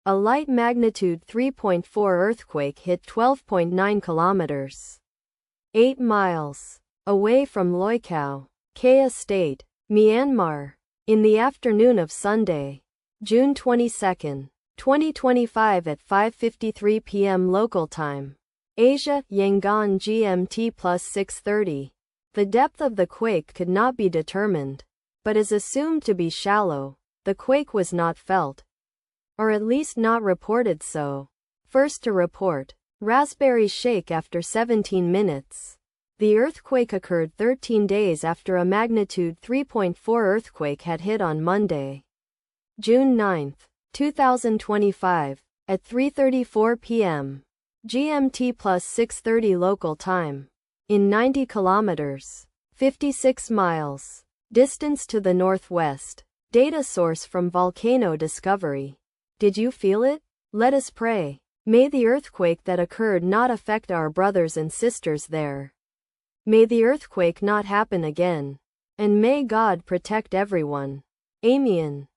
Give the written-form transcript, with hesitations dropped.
A light magnitude 3.4 earthquake hit 12.9 kilometers, 8 miles, away from Loikaw, Kayah State, Myanmar, in the afternoon of Sunday, June 22, 2025 at 5:53 p.m. local time. Asia, Yangon GMT plus 6:30. The depth of the quake could not be determined, but is assumed to be shallow. The quake was not felt, or at least not reported so. First to report, Raspberry shake after 17 minutes. The earthquake occurred 13 days after a magnitude 3.4 earthquake had hit on Monday, June 9, 2025, at 3:34 p.m. GMT plus 6:30 local time, in 90 kilometers, 56 miles, distance to the northwest. Data source from Volcano Discovery. Did you feel it? Let us pray. May the earthquake that occurred not affect our brothers and sisters there. May the earthquake not happen again. And may God protect everyone. Amen.